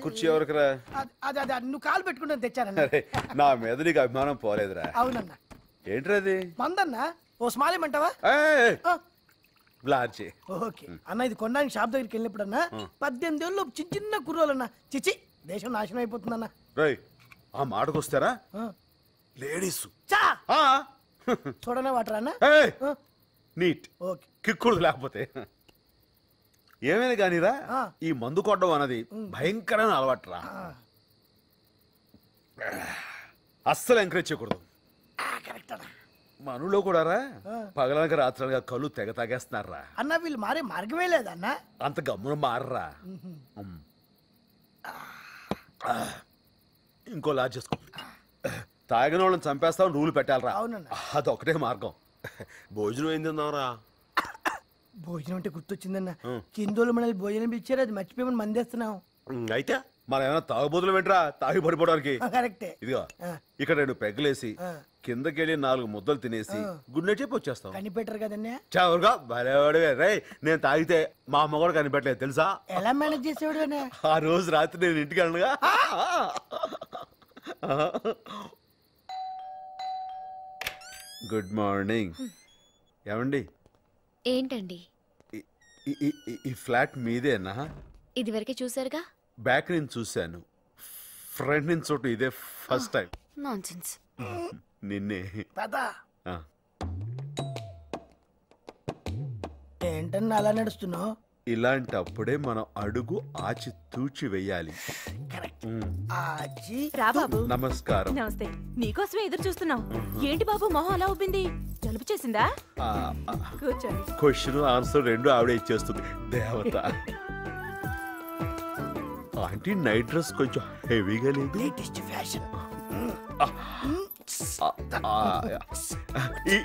కుర్చీ ఎవరికిరా? నువ్వు కాలు పెట్టుకుంటాను తెచ్చానన్నా. నా మీద నీకు అభిమానం పోలేదురా. అవునన్నా. ఏంట్రా అది? మందన్నా. ఓ స్మాలేమంటావా? బ్లార్చి. ఓకే అన్న, ఇది కొనడానికి షాప్ దగ్గరికి వెళ్ళినప్పుడు అన్నా 18 ఏళ్ళు చిన్న చిన్న కుర్రోలన్నా. చిచి, దేశం నాశనం అయిపోతుందన్నా. రై ఆ మాటకు వస్తారా లేడీస్ చూడనా వాటర్ అన్న నీట్ ఓకే కిక్కుడు లేకపోతే ఏమైనా కానీరా ఈ మందు కొట్టడం అన్నది భయంకరమైన అలవాటురా. అస్సలు ఎంకరేజ్ చేయకూడదు. మనలో కూడా రా పగలనక రాత్రనగా కళ్ళు తెగ తాగేస్తున్నారా అన్న. వీళ్ళు మారే మార్గమే లేదన్న. అంత గమ్మున మారరా. ఇంకో లాజ్ చేసుకో. తాగిన వాళ్ళని చంపేస్తావు రూలు పెట్టాలరా. అదొకటే మార్గం. భోజనం ఏం తిన్నావురా? భోజనం అంటే గుర్తొచ్చిందన్న. కిందోళ్ళు మనల్ని భోజనం పిచ్చారు, అది మర్చిపోయి మందేస్తున్నాం. అయితే మనం ఏమైనా తాగుబోతులు వెంటరా తాగి పడిపోవడానికి? కరెక్టే. ఇదిగో ఇక్కడ 2 పెగ్గలేసి కిందకెళ్ళి 4 ముద్దలు తినేసి గుడ్ నైట్ చెప్పి వచ్చేస్తాం. కనిపెట్టరు కదన్నా. చవరుగా భలేవాడివే రే. నేను తాగితే మా అమ్మ కూడా కనిపెట్టలేదు తెలుసా? ఎలా మేనేజ్ చేసేవాడు? ఆ రోజు రాత్రి నేను ఇంటికి వెళ్ళనుగా. Good morning. ఏమండి? ఏంటండి? ఈ ఫ్లాట్ మీదేనా? ఇది వరకే చూసారుగా. బ్యాక్ నుంచి చూశాను, ఫ్రంట్ నుంచి చోటు ఇదే ఫస్ట్ టైం. నాన్సెన్స్. నిన్నే. ఏంటన్నా అలా నడుస్తున్నావు? ఇలాంటప్పుడే మనం అడుగు ఆచి తూచి వెయ్యాలి. నమస్కారం. నమస్తే. నీకోసమే ఎదురు చూస్తున్నావు. ఏంటి బాబు మొహం అలా ఉబ్బింది? జలుబు చేసిందా? కూర్చోండి. క్వశ్చన్ ఆన్సర్ 2 ఆవిడ ఇచ్చేస్తుంది. దేవత. ఆంటీ నైట్ డ్రెస్ కొంచెం హెవీగా లేదు? Latest fashion.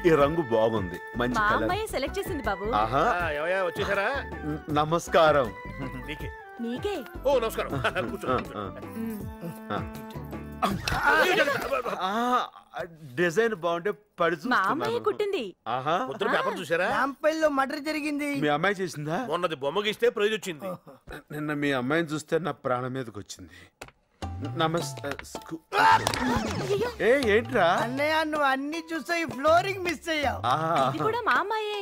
ఈ రంగు బాగుంది, మంచి కలర్. సెలెక్ట్ చేసింది బాబు. వచ్చేసారా? నమస్కారం. నీకే. ఓ నమస్కారం. డిజైన్ బాగుంటే పడి చూస్తున్నాను. కుట్టింది. పేపర్ చూసారా? రాంపల్లిలో మర్డర్ జరిగింది. మీ అమ్మాయి చేసిందా? మొన్నది బొమ్మ గీస్తే ప్రైజ్ వచ్చింది. నిన్న మీ అమ్మాయిని చూస్తే నా ప్రాణం మీదకి వచ్చింది. నమస్తే. ఏంట్రా అన్నయ్య, నువ్వు అన్ని చూసా ఈ ఫ్లోరింగ్ మిస్ అయ్యావు. ఇది కూడా మా అమ్మాయే.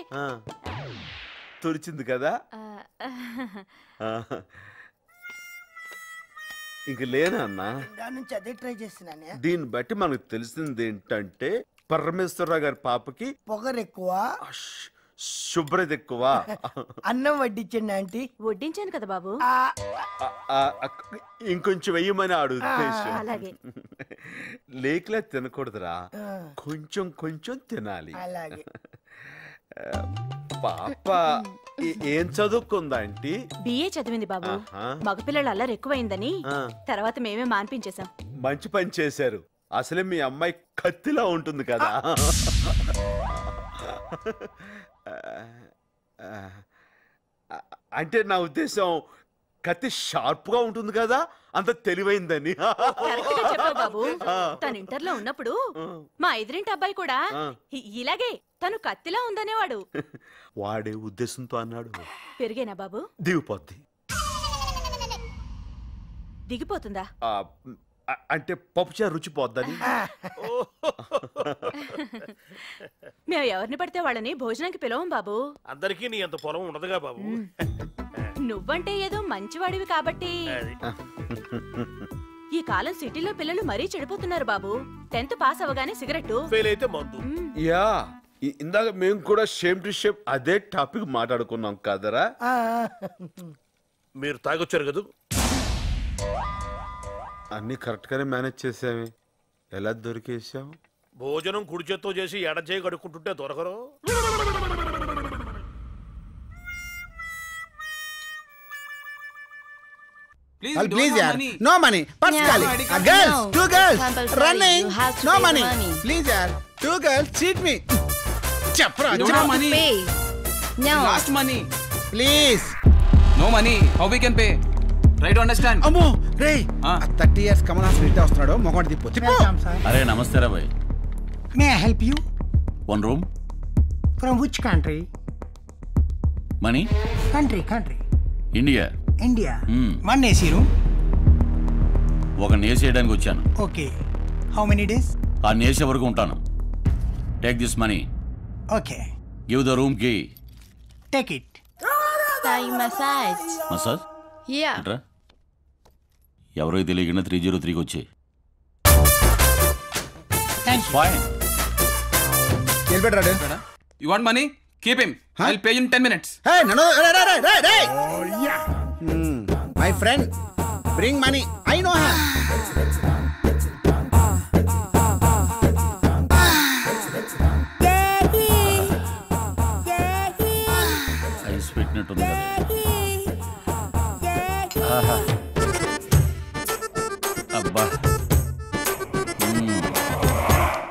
తుడిచింది కదా. ఇంక లేనా అన్నా? దాని నుంచి అదే ట్రై చేస్తున్నానే. దీన్ని బట్టి మనకు తెలిసింది ఏంటంటే పరమేశ్వరరావు గారి పాపకి పొగరు ఎక్కువ, శుభ్రత ఎక్కువ. అన్నం వడ్డించండి ఆంటీ. వడ్డించాను కదా బాబు. ఇంకొంచెం వెయ్యమని ఆడు ఉద్దేశం. అలాగే. లేకలే తినకూడదురా, కొంచెం కొంచెం తినాలి. అలాగే. పాప ఏం చదువుకుందా ఆంటీ? బిఏ చదివింది బాబు. మగపిల్లలు అల్లరి ఎక్కువైందని తర్వాత మేమే మాన్పించేశాం. మంచి పని చేశారు. అసలే మీ అమ్మాయి కత్తిలా ఉంటుంది కదా. అంటే నా ఉద్దేశం కత్తి షార్ప్ గా ఉంటుంది కదా, అంత తెలివైందని. బాబు తను ఇంటర్లో ఉన్నప్పుడు మా ఎదురింటి అబ్బాయి కూడా ఇలాగే తను కత్తిలా ఉందనేవాడు. వాడే ఉద్దేశంతో అన్నాడు. పెరిగేనా బాబు? దిగిపోద్ది. దిగిపోతుందా? అంటే పప్పుచారు రుచి పోద్దని. మేము ఎవరిని పడితే వాళ్ళని భోజనానికి పిలవం బాబు. అందరికీ నీ అంత పొలం ఉండదుగా బాబు. నువ్వంటే ఏదో మంచివాడివి కాబట్టి. ఈ కాలం సిటీలో పిల్లలు మరీ చెడిపోతున్నారు బాబు. 10th పాస్ అవగానే సిగరెట్, ఫెయిల్ అయితే మందు. యా, ఇందాక మేము కూడా షేమ్ టు షేమ్ అదే టాపిక్ మాట్లాడుకున్నాం కదరా. మీరు తాగొచ్చారు కదా. అన్ని కరెక్ట్ గానే మేనేజ్ చేసామే. ఎలా దొరికేసాం? భోజనం కుడి చేత్తో చేసి ఎడ చేయి కడుక్కుంటుంటే దొరకరు. Please yaar, no money. Personally, girls, 2 girls running, no money. Please yaar, 2 girls cheat me. Chapra, no money. Pay. No. Last money. Please. No money. How we can pay? Try to understand. Ammo, Ray. 30 years Kamal Haasan retire అవుతున్నాడు. మొగోడి దిప్పు. అరే నమస్తే రా భాయ్. May I help you? One room. From which country? Money? Country. India. One AC room. ఒక నేసేయడానికి వచ్చాను. Okay. How many days? ఆ నేసే వరకు ఉంటాను. Take this money. Okay. Give the room key. Take it. Thai massage. Massage? Yeah. ఎట్రా? ఎవరికి తెలియకుండా 303కి వచ్చి. Thank you. ఫైన్. వెళ్ళిపెట్టరాడు. You want money? Keep him. I'll pay you in 10 minutes. Hey, no. Oh, yeah. My friend, bring money. I know him. Ice పెట్టినట్టుంది కదా. ఆహా.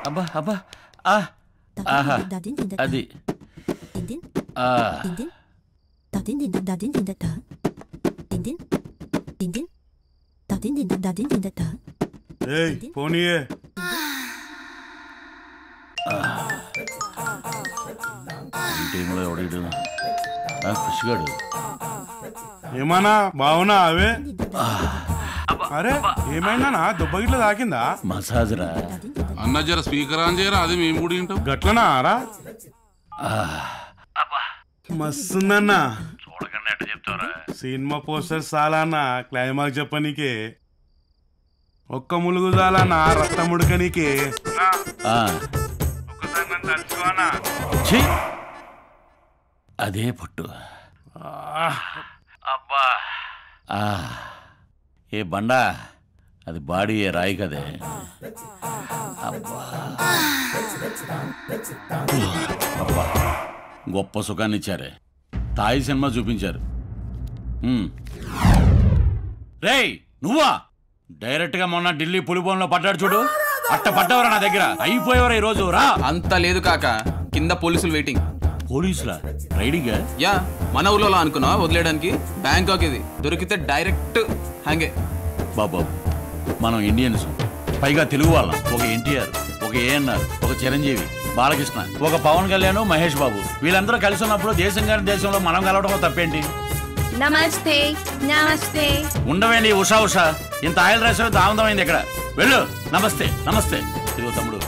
అబ్బా. అబ్బా. ఆహా. అది. పోనీయే. ఈ టైంలో ఎవడు ఖుషిగాడు. ఏమన్నా బావునా అవే? అరే ఏమైనా దుబ్బగిట్ల తాకిందా? మసాజ్ రా అన్న జర స్పీకర్ ఆన్ చేయరా, అది మేము కూడా వింటాం. గట్లనా రా? మస్తుందన్నా. చూడకుండా ఎట్ట చెప్తారా? సినిమా పోస్టర్ చాలన్నా క్లైమాక్స్ చెప్పనీకే. ఒక్క ములుగు చాలన్నా రక్తం ఉడకనీకే. ఒక్కసారి నన్ను తలుచుకోనా? అదే పట్టు. ఏ బండా, అది బాడీ ఏ రాయి కదే. అబ్బా గొప్ప సుఖాన్ని ఇచ్చారే. తాయి సినిమా చూపించారు. రేయ్ నువ్వా? డైరెక్ట్ గా మొన్న ఢిల్లీ పులిబోన్లో పడ్డాడు చూడు, అట్ట పడ్డవరా నా దగ్గర. అయిపోయేవరా ఈరోజు. రా. అంత లేదు కాక, కింద పోలీసులు వెయిటింగ్. పోలీసులా? రైడింగ్? యా, మన ఊళ్ళో అనుకున్నా వదిలేయడానికి. బ్యాంకాక్ ఇది, దొరికితే డైరెక్ట్ హ్యాంగే. బాబు మనం ఇండియన్స్, పైగా తెలుగు వాళ్ళం. ఒక ఎన్టీఆర్, ఒక ఏఎన్ఆర్, ఒక చిరంజీవి, బాలకృష్ణ, ఒక పవన్ కళ్యాణ్, మహేష్ బాబు, వీళ్ళందరూ కలిసి ఉన్నప్పుడు దేశం గారి దేశంలో మనం కలవడం తప్పేంటి? నమస్తే. నమస్తే. ఉండవేండి ఉషా. ఇంత ఆయిల్ రాసే దామదమైంది ఇక్కడ. వెళ్ళు. నమస్తే. ఇదిగో తమ్ముడు,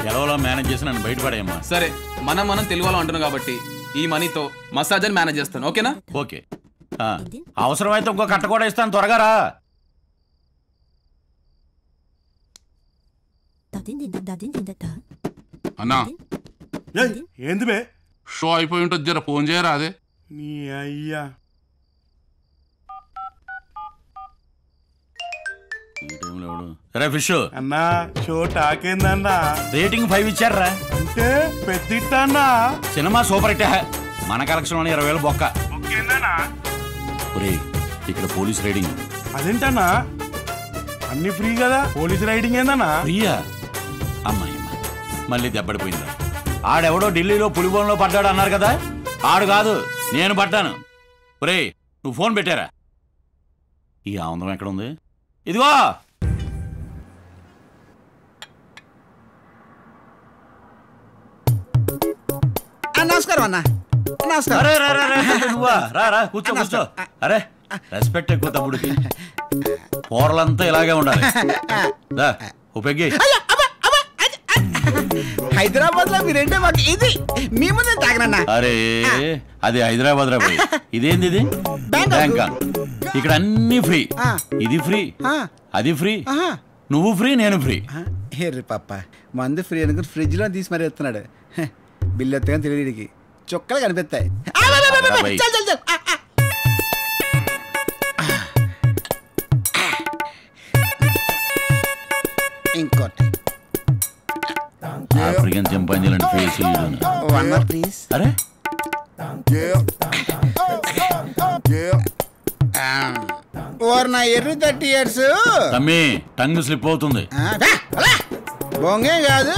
ఎలవలో మేనేజ్ చేసి నన్ను బయటపడేయమ్మా. సరే, మనం తెలుగు వాళ్ళం అంటున్నాం కాబట్టి ఈ మనీతో మసాజ్ అని మేనేజ్ చేస్తాను. ఓకేనా? ఓకే. అవసరమైతే ఇంకో కట్ట కూడా ఇస్తాను, త్వరగా రా. అన్నా ఏంది బే? షో అయిపోయి ఉంటుంది, జర ఫోన్ చేయరా. అదే నీ అయ్యా. ఫిష్ అన్నా షో టాకేందన్నా? రేటింగ్ 5 ఇచ్చారా? అంటే పెద్దిట్టన్నా. Cinema super hit. మన కలెక్షన్ 20,000 బొక్క. ఇక్కడ పోలీస్ రైడింగ్. అదేంటన్నా అన్ని ఫ్రీ కదా? పోలీస్ రైడింగ్ ఏందన్నా? ఫ్రీయా? అమ్మాయి మళ్ళీ దెబ్బడిపోయిందా? ఆడెవడో ఢిల్లీలో పులిబోన్లో పడ్డాడు అన్నారు కదా, ఆడు కాదు, నేను పడ్డాను. ఒరేయ్ నువ్వు ఫోన్ పెట్టారా? ఈ ఆనందం ఎక్కడ ఉంది? ఇదిగో. నమస్కారం అన్న. రా కూర్చో. అరే రెస్పెక్ట్ ఎక్కువ తమ్ముడికి. కూరలంతా ఇలాగే ఉండాలి. హైదరాబాద్ లో మీరేంటే మాకు ఇది మీ ముందే తాగనన్నా. అరే అది హైదరాబాద్ రా. ఇదేంది? ఇది బ్యాంకాక్. ఇక్కడ అన్ని ఫ్రీ. ఇది ఫ్రీ, అది ఫ్రీ, నువ్వు ఫ్రీ, నేను ఫ్రీ. హెర్రి పాప మందు ఫ్రీ అనుకుని ఫ్రిడ్జ్ లో తీసి మరీ ఎత్తున్నాడు. బిల్లు ఎత్తగా తెలియడికి చుక్కలు కనిపిస్తాయి. ఇంకోటి ఆఫ్రికన్ చింపాంజీ లాంటి ఫేస్. అరే నా ఎర్రి 30 years తమ్మి టంగ్ స్లిప్ అవుతుంది. బొంగే కాదు.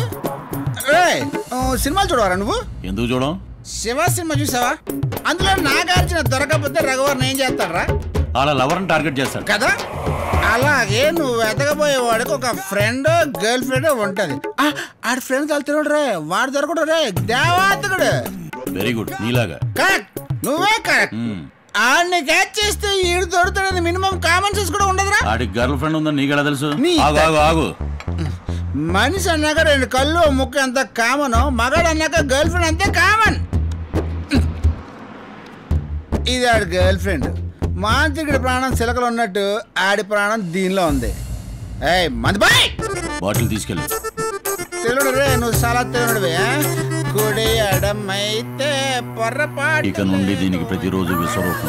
సినిమాలు చూడవరా నువ్వు? ఎందుకు చూడం? శివ సినిమా చూసావా? అందులో నాగార్జున దొరకకపోతే రఘువర్ని ఏం చేస్తాడరా? అలా లవర్ని టార్గెట్ చేస్తాడు కదా. అలాగే నువ్వు వెతకపోయేవాడికి ఒక ఫ్రెండ్ గర్ల్ ఫ్రెండ్ ఉంటది. ఆడి ఫ్రెండ్ తలుతున్నాడు రే, వాడు దొరకడు రే, దేవాతకుడు. వెరీ గుడ్, నీలాగా. కరెక్ట్, నువ్వే కరెక్ట్. ఆడిని క్యాచ్ చేస్తే ఈడు దొరుకుతాడని మినిమం కామన్ సెన్స్ కూడా ఉండదురా? ఆడికి గర్ల్ ఫ్రెండ్ ఉందని నీకెలా తెలుసు? నీ ఆగు ఆగు ఆగు. మనిషి అన్నాక 2 కళ్ళు ముక్కు ఎంత కామన్, మగాడు అన్నాక గర్ల్ ఫ్రెండ్ అంతే కామన్. ఇది ఆడి గర్ల్ ఫ్రెండ్. మాంత్రికుడి ప్రాణం చిలకలు ఉన్నట్టు ఆడి ప్రాణం దీనిలో ఉంది. ఏయ్ మందుబాయ్, బాటిల్ తీసుకెళ్ళి. తెలుడు రే, నువ్వు చాలా తెలుడువే. కుడి ఎడమైతే పొర్రపాటు. ఇక నుండి దీనికి ప్రతిరోజు విశ్వరూపం.